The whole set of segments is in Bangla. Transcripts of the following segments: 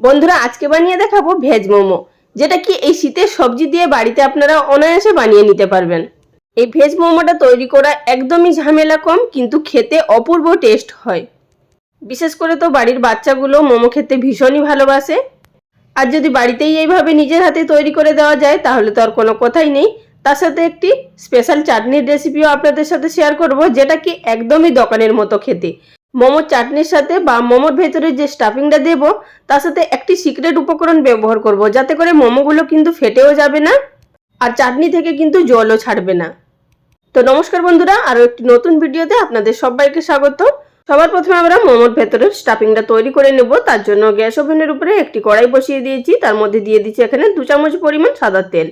বন্ধুরা আজকে বানিয়ে দেখাবো ভেজ মোমো, যেটা কি এই শীতের সবজি দিয়ে বাড়িতে আপনারা অনায়াসে বানিয়ে নিতে পারবেন। এই ভেজ মোমোটা তৈরি করা একদমই ঝামেলা কম, কিন্তু খেতে অপূর্ব টেস্ট হয়। বিশেষ করে তো বাড়ির বাচ্চাগুলো মোমো খেতে ভীষণই ভালোবাসে। আর যদি বাড়িতেই এইভাবে নিজের হাতে তৈরি করে দেওয়া যায় তাহলে তো আর কোনো কথাই নেই। তার সাথে একটি স্পেশাল চাটনির রেসিপিও আপনাদের সাথে শেয়ার করব, যেটা কি একদমই দোকানের মতো খেতে। মোমোর চাটনির সাথে বা মোমোর ভেতরে যে স্টাফিংটা দেব তার সাথে একটি সিক্রেট উপকরণ ব্যবহার করব, যাতে করে মোমোগুলো কিন্তু ফেটেও যাবে না আর চাটনি থেকে কিন্তু জলও ছাড়বে না। তো নমস্কার বন্ধুরা, আরও একটি নতুন ভিডিওতে আপনাদের সবাইকে স্বাগত। সবার প্রথমে আমরা মোমোর ভেতরে স্টাফিংটা তৈরি করে নেব। তার জন্য গ্যাস ওভেনের উপরে একটি কড়াই বসিয়ে দিয়েছি, তার মধ্যে দিয়ে দিচ্ছি এখানে 2 চামচ পরিমাণ সাদা তেল।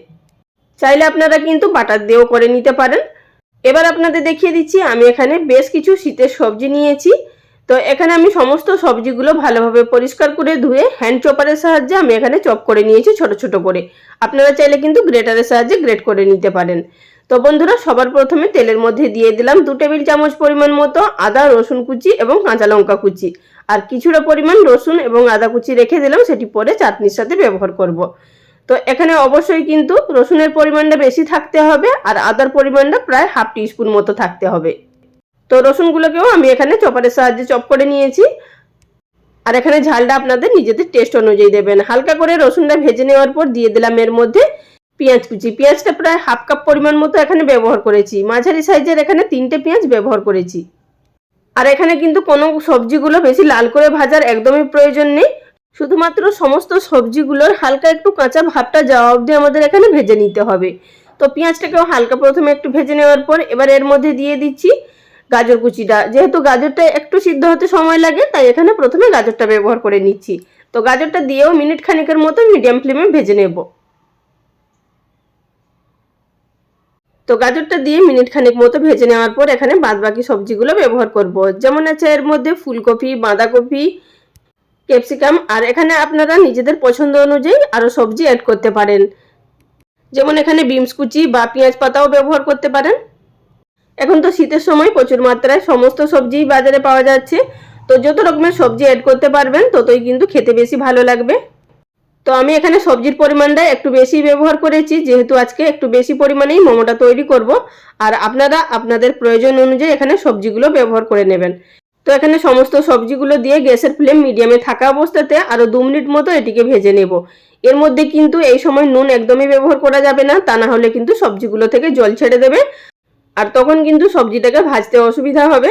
চাইলে আপনারা কিন্তু বাটার দিয়েও করে নিতে পারেন। এবার আপনাদের দেখিয়ে দিচ্ছি আমি এখানে বেশ কিছু শীতের সবজি নিয়েছি। তো এখানে আমি সমস্ত সবজিগুলো ভালোভাবে পরিষ্কার করে ধুয়ে হ্যান্ড চপারের সাহায্যে আমি এখানে চপ করে নিয়েছি ছোট ছোট করে। আপনারা চাইলে কিন্তু গ্রেটারের সাহায্যে গ্রেট করে নিতে পারেন। তো বন্ধুরা সবার প্রথমে তেলের মধ্যে দিয়ে দিলাম 2 টেবিল চামচ পরিমাণ মতো আদা রসুন কুচি এবং কাঁচা লঙ্কা কুচি। আর কিছুটা পরিমাণ রসুন এবং আদা কুচি রেখে দিলাম, সেটি পরে চাটনির সাথে ব্যবহার করব। তো এখানে অবশ্যই কিন্তু রসুনের পরিমাণটা বেশি থাকতে হবে আর আদার পরিমাণটা প্রায় হাফ টিস্পুন মতো থাকতে হবে। তো রসুনগুলোকেও আমি এখানে চপারের সাহায্যে চপ করে নিয়েছি। আর এখানে ঝালটা আপনাদের নিজেদের টেস্ট অনুযায়ী দেবেন। হালকা করে রসুনটা ভেজে নেওয়ার পর দিয়ে দিলাম এর মধ্যে পেঁয়াজ কুচি। পেঁয়াজটা প্রায় হাফ কাপ পরিমাণ মতো এখানে ব্যবহার করেছি। মাঝারি সাইজের এখানে 3টে পেঁয়াজ ব্যবহার করেছি। আর এখানে কিন্তু কোনো সবজিগুলো বেশি লাল করে ভাজার একদমই প্রয়োজন নেই। শুধুমাত্র সমস্ত সবজিগুলোর হালকা একটু কাঁচা ভাবটা যাওয়া অবধি আমাদের এখানে ভেজে নিতে হবে। তো পেঁয়াজটাকেও হালকা প্রথমে একটু ভেজে নেওয়ার পর এবার এর মধ্যে দিয়ে দিচ্ছি গাজর কুচিটা। যেহেতু গাজরটা একটু সিদ্ধ হতে সময় লাগে, তাই এখানে প্রথমে গাজরটা ব্যবহার করে নিচ্ছি। তো গাজরটা দিয়েও মিনিট খানিকের মতো মিডিয়াম ফ্লেমে ভেজে নেব। তো গাজরটা দিয়ে মিনিট খানিক মতো ভেজে নেওয়ার পর এখানে বাদবাকি সবজিগুলো ব্যবহার করব। যেমন আছে এর মধ্যে ফুলকপি, বাঁধাকপি, ক্যাপসিকাম, আর এখানে আপনারা নিজেদের পছন্দ অনুযায়ী আরও সবজি অ্যাড করতে পারেন। যেমন এখানে বিমস কুচি বা পেঁয়াজ পাতাও ব্যবহার করতে পারেন। এখন তো শীতের সময় প্রচুর মাত্রায় সমস্ত সবজিই বাজারে পাওয়া যাচ্ছে। তো যত রকমের সবজি অ্যাড করতে পারবেন ততই কিন্তু খেতে বেশি ভালো লাগবে। তো আমি এখানে সবজির পরিমাণটা একটু বেশি ব্যবহার করেছি, যেহেতু আজকে একটু বেশি পরিমাণেই মোমোটা তৈরি করব। আর আপনারা আপনাদের প্রয়োজন অনুযায়ী এখানে সবজিগুলো ব্যবহার করে নেবেন। তো এখানে সমস্ত সবজিগুলো দিয়ে গ্যাসের ফ্লেম মিডিয়ামে থাকা অবস্থাতে আরও 2 মিনিট মতো এটিকে ভেজে নেব। এর মধ্যে কিন্তু এই সময় নুন একদমই ব্যবহার করা যাবে না, তা না হলে কিন্তু সবজিগুলো থেকে জল ছেড়ে দেবে আর তখন কিন্তু সবজিটাকে ভাজতে অসুবিধা হবে।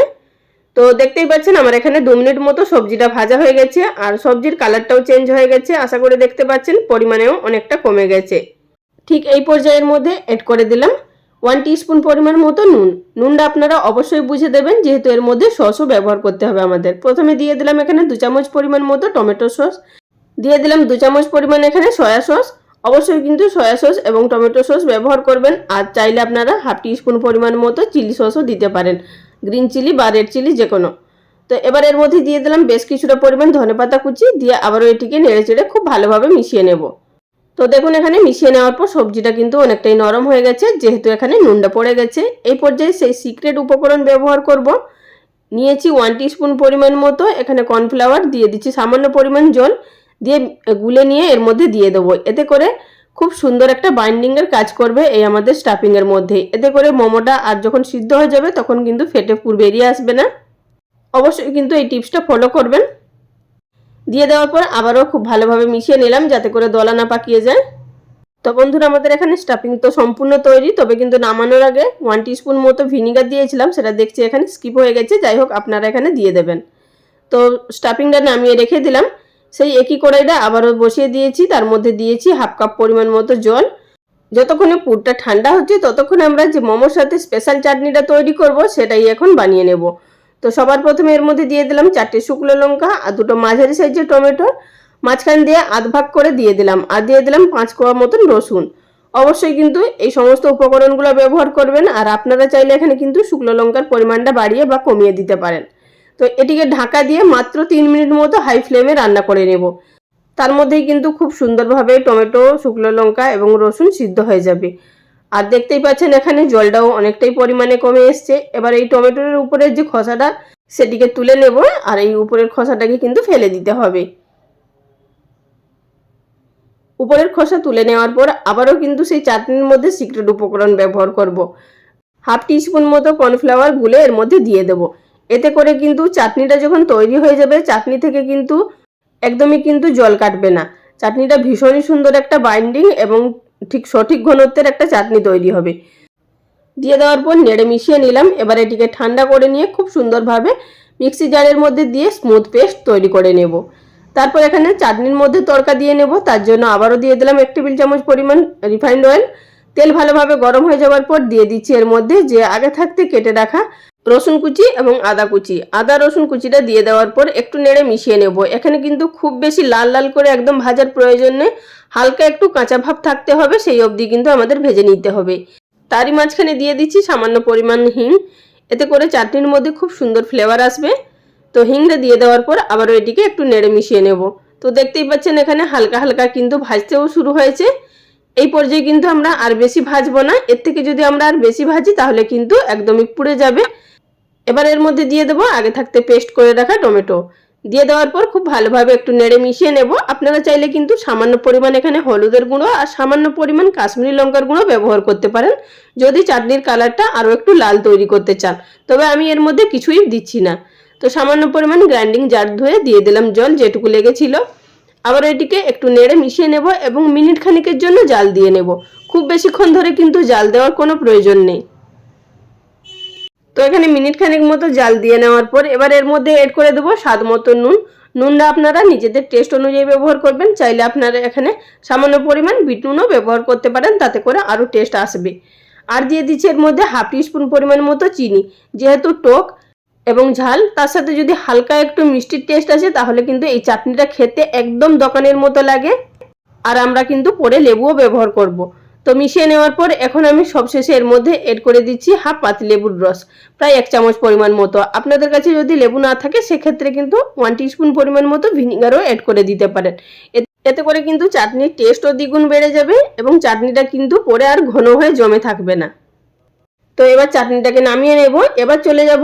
তো দেখতেই পাচ্ছেন আমার এখানে 2 মিনিট মতো সবজিটা ভাজা হয়ে গেছে আর সবজির কালারটাও চেঞ্জ হয়ে গেছে। আশা করে দেখতে পাচ্ছেন পরিমাণেও অনেকটা কমে গেছে। ঠিক এই পর্যায়ের মধ্যে অ্যাড করে দিলাম 1 টিস্পুন পরিমাণ মতো নুন। নুনটা আপনারা অবশ্যই বুঝে দেবেন, যেহেতু এর মধ্যে সসও ব্যবহার করতে হবে আমাদের। প্রথমে দিয়ে দিলাম এখানে 2 চামচ পরিমাণ মতো টমেটো সস। দিয়ে দিলাম 2 চামচ পরিমাণ এখানে সয়া সস। অবশ্যই কিন্তু সয়া সস এবং টমেটো সস ব্যবহার করবেন। আর চাইলে আপনারা হাফ টিস্পুন পরিমাণ মতো চিলি সসও দিতে পারেন, গ্রিন চিলি বা রেড চিলি যে কোনো। তো এবার এর মধ্যে দিয়ে দিলাম বেশ কিছুটা পরিমাণ ধনেপাতা কুচি, দিয়ে আবারও এটিকে নেড়েচেড়ে খুব ভালোভাবে মিশিয়ে নেব। তো দেখুন এখানে মিশিয়ে নেওয়ার পর সবজিটা কিন্তু অনেকটাই নরম হয়ে গেছে, যেহেতু এখানে নুনটা পড়ে গেছে। এই পর্যায়ে সেই সিক্রেট উপকরণ ব্যবহার করব। নিয়েছি 1 টিস্পুন পরিমাণ মতো এখানে কর্নফ্লাওয়ার, দিয়ে দিচ্ছি সামান্য পরিমাণ জল, দিয়ে গুলে নিয়ে এর মধ্যে দিয়ে দেবো। এতে করে খুব সুন্দর একটা বাইন্ডিংয়ের কাজ করবে এই আমাদের স্টাফিংয়ের মধ্যে। এতে করে মোমোটা আর যখন সিদ্ধ হয়ে যাবে তখন কিন্তু ফেটে পুর বেরিয়ে আসবে না। অবশ্যই কিন্তু এই টিপসটা ফলো করবেন। দিয়ে দেওয়ার পর আবারও খুব ভালোভাবে মিশিয়ে নিলাম, যাতে করে দলা না পাকিয়ে যায়। তো বন্ধুরা আমাদের এখানে স্টাফিং তো সম্পূর্ণ তৈরি, তবে কিন্তু নামানোর আগে 1 টিস্পুন মতো ভিনিগার দিয়েছিলাম, সেটা দেখছি এখানে স্কিপ হয়ে গেছে। যাই হোক আপনারা এখানে দিয়ে দেবেন। তো স্টাফিংটা নামিয়ে রেখে দিলাম। সেই একই কড়াইটা আবারও বসিয়ে দিয়েছি, তার মধ্যে দিয়েছি হাফ কাপ পরিমাণ মতো জল। যতক্ষণে পুরটা ঠান্ডা হচ্ছে ততক্ষণে আমরা যে মোমোর সাথে স্পেশাল চাটনিটা তৈরি করব সেটাই এখন বানিয়ে নেব। তো সবার প্রথমে এর মধ্যে দিয়ে দিলাম 4টে শুকনো লঙ্কা আর 2টো মাঝারি সাইজের টমেটো, মাঝখান দিয়ে আধ ভাগ করে দিয়ে দিলাম। আর দিয়ে দিলাম 5 কোয়া মতন রসুন। অবশ্যই কিন্তু এই সমস্ত উপকরণগুলো ব্যবহার করবেন। আর আপনারা চাইলে এখানে কিন্তু শুকনো লঙ্কার পরিমাণটা বাড়িয়ে বা কমিয়ে দিতে পারেন। তো এটিকে ঢাকা দিয়ে মাত্র 3 মিনিট মতো হাই ফ্লেমে রান্না করে নেব। তার মধ্যেই কিন্তু খুব সুন্দরভাবে টমেটো, শুকনো লঙ্কা এবং রসুন সিদ্ধ হয়ে যাবে। আর দেখতেই পাচ্ছেন এখানে জলটাও অনেকটাই পরিমাণে কমে এসছে। এবার এই টমেটোর উপরের যে খোসাটা সেটিকে তুলে নেব আর এই উপরের খোসাটাকে কিন্তু ফেলে দিতে হবে। উপরের খোসা তুলে নেওয়ার পর আবারও কিন্তু সেই চাটনির মধ্যে সিক্রেট উপকরণ ব্যবহার করব। হাফ টিস্পুন মতো কর্নফ্লাওয়ার গুলে এর মধ্যে দিয়ে দেব। এতে করে কিন্তু চাটনিটা যখন তৈরি হয়ে যাবে, চাটনি থেকে কিন্তু একদমই কিন্তু জল কাটবে না। চাটনিটা ভীষণই সুন্দর একটা বাইন্ডিং এবং ঠিক সঠিক ঘনত্বের একটা চাটনি তৈরি হবে। দিয়ে দেওয়ার পর নেড়ে মিশিয়ে নিলাম। এবার এটিকে ঠান্ডা করে নিয়ে খুব সুন্দরভাবে মিক্সি জারের মধ্যে দিয়ে স্মুথ পেস্ট তৈরি করে নেব। তারপর এখানে চাটনির মধ্যে তড়কা দিয়ে নেব। তার জন্য আবারও দিয়ে দিলাম 1 টেবিল চামচ পরিমাণ রিফাইন্ড অয়েল। তেল ভালোভাবে গরম হয়ে যাওয়ার পর দিয়ে দিচ্ছি এর মধ্যে যে আগে থাকতে কেটে রাখা রসুন কুচি এবং আদা কুচি। আদা রসুন কুচিটা দিয়ে দেওয়ার পর একটু নেড়ে মিশিয়ে নেব। এখানে কিন্তু খুব বেশি লাল লাল করে একদম ভাজার প্রয়োজন নেই, হালকা একটু কাঁচা ভাব থাকতে হবে, সেই অবধি কিন্তু আমাদের ভেজে নিতে হবে। তারই মাঝখানে দিয়ে দিচ্ছি সামান্য পরিমাণ হিং। এতে করে চাটনির মধ্যে খুব সুন্দর ফ্লেভার আসবে। তো হিংটা দিয়ে দেওয়ার পর আবারও এটিকে একটু নেড়ে মিশিয়ে নেব। তো দেখতেই পাচ্ছেন এখানে হালকা হালকা কিন্তু ভাজতেও শুরু হয়েছে। এই পর্যায়ে কিন্তু আমরা আর বেশি ভাজবো না, এর থেকে যদি আমরা আর বেশি ভাজি তাহলে কিন্তু একদমই পুড়ে যাবে। এবার এর মধ্যে দিয়ে দেবো আগে থাকতে পেস্ট করে রাখা টমেটো। দিয়ে দেওয়ার পর খুব ভালোভাবে একটু নেড়ে মিশিয়ে নেব। আপনারা চাইলে কিন্তু সামান্য পরিমাণ এখানে হলুদের গুঁড়ো আর সামান্য পরিমাণ কাশ্মীরি লঙ্কার গুঁড়ো ব্যবহার করতে পারেন যদি চাটনির কালারটা আরও একটু লাল তৈরি করতে চান। তবে আমি এর মধ্যে কিছুই দিচ্ছি না। তো সামান্য পরিমাণ গ্রাইন্ডিং জার ধুয়ে দিয়ে দিলাম জল যেটুকু লেগেছিল। আবার এটিকে একটু নেড়ে মিশিয়ে নেব এবং মিনিট খানিকের জন্য জাল দিয়ে নেব। খুব বেশিক্ষণ ধরে কিন্তু জাল দেওয়ার কোনো প্রয়োজন নেই। তো এখানে মিনিট খানেক মতো জাল দিয়ে নেওয়ার পর এবার এর মধ্যে এড করে দেবো স্বাদ মতো নুন। নুনটা আপনারা নিজেদের টেস্ট অনুযায়ী ব্যবহার করবেন। চাইলে আপনারা এখানে সামান্য পরিমাণ বিট নুনও ব্যবহার করতে পারেন, তাতে করে আরও টেস্ট আসবে। আর দিয়ে দিচ্ছি এর মধ্যে হাফ টিস্পুন পরিমাণ মতো চিনি। যেহেতু টক এবং ঝাল, তার সাথে যদি হালকা একটু মিষ্টির টেস্ট আসে তাহলে কিন্তু এই চাটনিটা খেতে একদম দোকানের মতো লাগে। আর আমরা কিন্তু পরে লেবুও ব্যবহার করব। তো মিশিয়ে নেওয়ার পর এখন আমি সবশেষে এর মধ্যে এড করে দিচ্ছি হাফ পাতিলেবুর রস, প্রায় 1 চামচ পরিমাণ মতো। আপনাদের কাছে যদি লেবু না থাকে সেক্ষেত্রে কিন্তু 1 টিস্পুন পরিমাণ মতো ভিনিগারও এড করে দিতে পারেন। এতে করে কিন্তু চাটনির টেস্টও দ্বিগুণ বেড়ে যাবে এবং চাটনিটা কিন্তু পরে আর ঘন হয়ে জমে থাকবে না। তো এবার চাটনিটাকে নামিয়ে নেব। এবার চলে যাব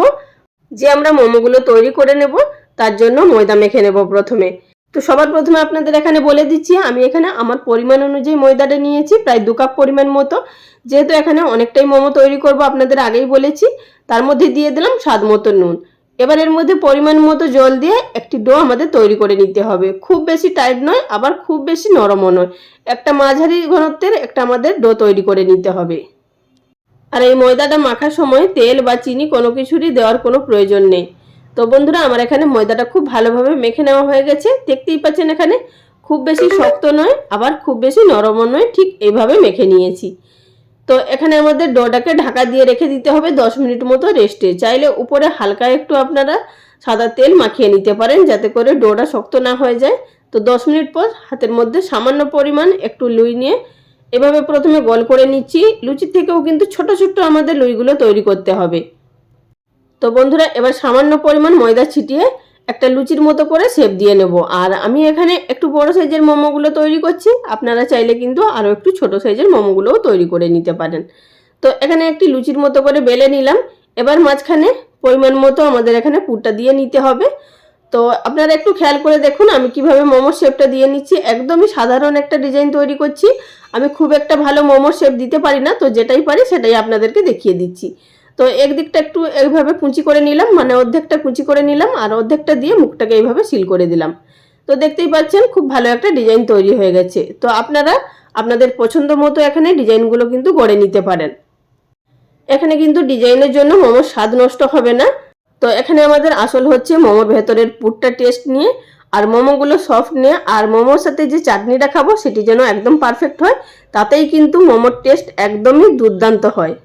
যে আমরা মোমোগুলো তৈরি করে নেব তার জন্য ময়দা মেখে নেব প্রথমে। তো সবার প্রথমে আপনাদের এখানে বলে দিচ্ছি আমি এখানে আমার পরিমাণ অনুযায়ী ময়দাটা নিয়েছি প্রায় 2 কাপ পরিমাণ মতো। যেহেতু এখানে অনেকটাই মোমো তৈরি করব আপনাদের আগেই বলেছি, তার মধ্যে দিয়ে দিলাম স্বাদ মতো নুন। এবার এর মধ্যে পরিমাণ মতো জল দিয়ে একটি ডো আমাদের তৈরি করে নিতে হবে। খুব বেশি টাইট নয়, আবার খুব বেশি নরমও নয়, একটা মাঝারি ঘনত্বের একটা আমাদের ডো তৈরি করে নিতে হবে। আর এই ময়দাটা মাখার সময় তেল বা চিনি কোনো কিছুরই দেওয়ার কোনো প্রয়োজন নেই। তো বন্ধুরা আমার এখানে ময়দাটা খুব ভালোভাবে মেখে নেওয়া হয়ে গেছে। দেখতেই পাচ্ছেন এখানে খুব বেশি শক্ত নয়, আবার খুব বেশি নরমও নয়, ঠিক এইভাবে মেখে নিয়েছি। তো এখানে আমাদের ডোটাকে ঢাকা দিয়ে রেখে দিতে হবে 10 মিনিট মতো রেস্টে। চাইলে উপরে হালকা একটু আপনারা সাদা তেল মাখিয়ে নিতে পারেন যাতে করে ডোটা শক্ত না হয়ে যায়। তো 10 মিনিট পর হাতের মধ্যে সামান্য পরিমাণ একটু লুই নিয়ে এভাবে প্রথমে গোল করে নিচ্ছি। লুচির থেকেও কিন্তু ছোট ছোট আমাদের লুইগুলো তৈরি করতে হবে। তো বন্ধুরা এবার সামান্য পরিমাণ ময়দা ছিটিয়ে একটা লুচির মতো করে শেপ দিয়ে নেব। আর আমি এখানে একটু বড় সাইজের মোমোগুলো তৈরি করছি, আপনারা চাইলে কিন্তু আরও একটু ছোট সাইজের মোমোগুলোও তৈরি করে নিতে পারেন। তো এখানে একটি লুচির মতো করে বেলে নিলাম। এবার মাঝখানে পরিমাণ মতো আমাদের এখানে পুরটা দিয়ে নিতে হবে। তো আপনারা একটু খেয়াল করে দেখুন আমি কিভাবে মোমোর শেপটা দিয়ে নিচ্ছি। একদমই সাধারণ একটা ডিজাইন তৈরি করছি, আমি খুব একটা ভালো মোমোর শেপ দিতে পারি না, তো যেটাই পারি সেটাই আপনাদেরকে দেখিয়ে দিচ্ছি। তো একদিকটা একটু এইভাবে কুঁচি করে নিলাম, মানে অর্ধেকটা কুঁচি করে নিলাম আর অর্ধেকটা দিয়ে মুখটাকে এইভাবে সিল করে দিলাম। তো দেখতেই পাচ্ছেন খুব ভালো একটা ডিজাইন তৈরি হয়ে গেছে। তো আপনারা আপনাদের পছন্দ মতো এখানে ডিজাইনগুলো কিন্তু গড়ে নিতে পারেন। এখানে কিন্তু ডিজাইনের জন্য মোমোর স্বাদ নষ্ট হবে না। তো এখানে আমাদের আসল হচ্ছে মোমোর ভেতরের পুরটা টেস্ট নিয়ে আর মোমোগুলো সফট নিয়ে আর মোমোর সাথে যে চাটনিটা খাবো সেটি যেন একদম পারফেক্ট হয়, তাতেই কিন্তু মোমোর টেস্ট একদমই দুর্দান্ত হয়।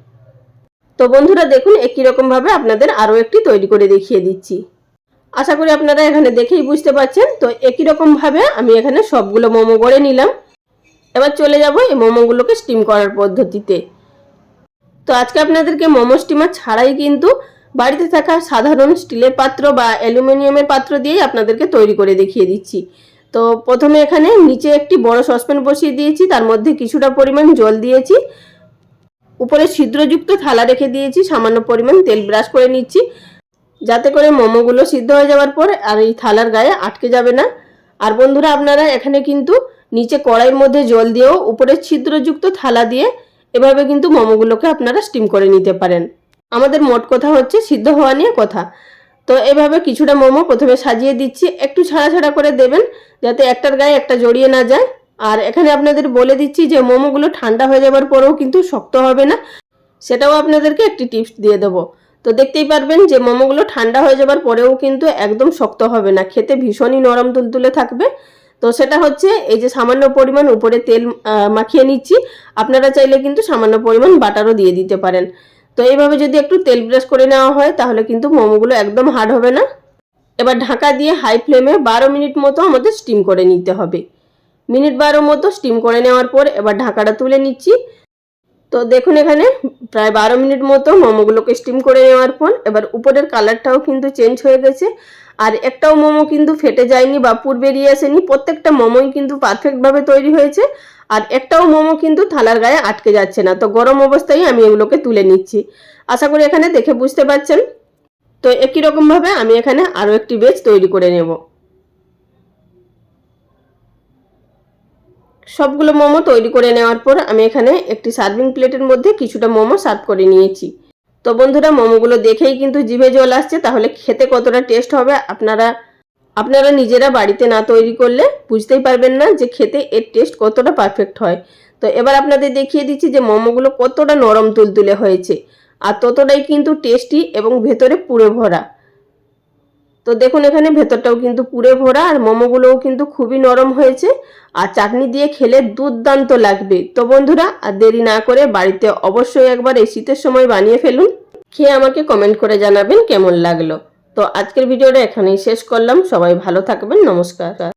তো বন্ধুরা দেখুন একই রকমভাবে আপনাদের আরও একটি তৈরি করে দেখিয়ে দিচ্ছি। আশা করি আপনারা এখানে দেখেই বুঝতে পারছেন। তো একই রকমভাবে আমি এখানে সবগুলো মোমো গড়ে নিলাম। এবার চলে যাব এই মোমোগুলোকে স্টিম করার পদ্ধতিতে। তো আজকে আপনাদেরকে মোমো স্টিমার ছাড়াই কিন্তু বাড়িতে থাকা সাধারণ স্টিলের পাত্র বা অ্যালুমিনিয়ামের পাত্র দিয়েই আপনাদেরকে তৈরি করে দেখিয়ে দিচ্ছি। তো প্রথমে এখানে নিচে একটি বড় সসপ্যান বসিয়ে দিয়েছি, তার মধ্যে কিছুটা পরিমাণ জল দিয়েছি, উপরে ছিদ্রযুক্ত থালা রেখে দিয়েছি, সামান্য পরিমাণ তেল ব্রাশ করে নিচ্ছি যাতে করে মোমোগুলো সিদ্ধ হয়ে যাওয়ার পর আর এই থালার গায়ে আটকে যাবে না। আর বন্ধুরা আপনারা এখানে কিন্তু নিচে কড়াইয়ের মধ্যে জল দিয়েও উপরে ছিদ্রযুক্ত থালা দিয়ে এভাবে কিন্তু মোমোগুলোকে আপনারা স্টিম করে নিতে পারেন। আমাদের মোট কথা হচ্ছে সিদ্ধ হওয়া নিয়ে কথা। তো এভাবে কিছুটা মোমো প্রথমে সাজিয়ে দিচ্ছি, একটু ছাড়া ছাড়া করে দেবেন যাতে একটার গায়ে একটা জড়িয়ে না যায়। আর এখানে আপনাদের বলে দিচ্ছি যে মোমোগুলো ঠান্ডা হয়ে যাবার পরেও কিন্তু শক্ত হবে না, সেটাও আপনাদেরকে একটি টিপস দিয়ে দেবো। তো দেখতেই পারবেন যে মোমোগুলো ঠান্ডা হয়ে যাবার পরেও কিন্তু একদম শক্ত হবে না, খেতে ভীষণই নরম তুলতুলে থাকবে। তো সেটা হচ্ছে এই যে সামান্য পরিমাণ উপরে তেল মাখিয়ে নিচ্ছি, আপনারা চাইলে কিন্তু সামান্য পরিমাণ বাটারও দিয়ে দিতে পারেন। তো এইভাবে যদি একটু তেল ব্রাশ করে নেওয়া হয় তাহলে কিন্তু মোমোগুলো একদম হার্ড হবে না। এবার ঢাকা দিয়ে হাই ফ্লেমে 12 মিনিট মতো আমাদের স্টিম করে নিতে হবে। মিনিট 12 মতো স্টিম করে নেওয়ার পর এবার ঢাকাটা তুলে নিচ্ছি। তো দেখুন এখানে প্রায় 12 মিনিট মতো মোমোগুলোকে স্টিম করে নেওয়ার পর এবার উপরের কালারটাও কিন্তু চেঞ্জ হয়ে গেছে, আর একটাও মোমো কিন্তু ফেটে যায়নি বা পুর বেরিয়ে আসেনি। প্রত্যেকটা মোমোই কিন্তু পারফেক্টভাবে তৈরি হয়েছে, আর একটাও মোমো কিন্তু থালার গায়ে আটকে যাচ্ছে না। তো গরম অবস্থায় আমি এগুলোকে তুলে নিচ্ছি। আশা করি এখানে দেখে বুঝতে পারছেন। তো একই রকমভাবে আমি এখানে আরও একটি ব্যাচ তৈরি করে নেব। সবগুলো মোমো তৈরি করে নেওয়ার পর আমি এখানে একটি সার্ভিং প্লেটের মধ্যে কিছুটা মোমো সার্ভ করে নিয়েছি। তো বন্ধুরা মোমোগুলো দেখেই কিন্তু জিভে জল আসছে, তাহলে খেতে কতটা টেস্ট হবে আপনারা নিজেরা বাড়িতে না তৈরি করলে বুঝতেই পারবেন না যে খেতে এর টেস্ট কতটা পারফেক্ট হয়। তো এবার আপনাদের দেখিয়ে দিচ্ছি যে মোমোগুলো কতটা নরম তুলতুলে হয়েছে, আর ততটাই কিন্তু টেস্টি এবং ভেতরে পুরে ভরা। তো দেখুন এখানে ভেতরটাও কিন্তু পুরে ভরা, আর মোমোগুলোও কিন্তু খুবই নরম হয়েছে, আর চাটনি দিয়ে খেলে দুর্দান্ত লাগবে। তো বন্ধুরা আর দেরি না করে বাড়িতে অবশ্যই একবার এই শীতের সময় বানিয়ে ফেলুন, খেয়ে আমাকে কমেন্ট করে জানাবেন কেমন লাগলো। তো আজকের ভিডিওটা এখানেই শেষ করলাম। সবাই ভালো থাকবেন, নমস্কার।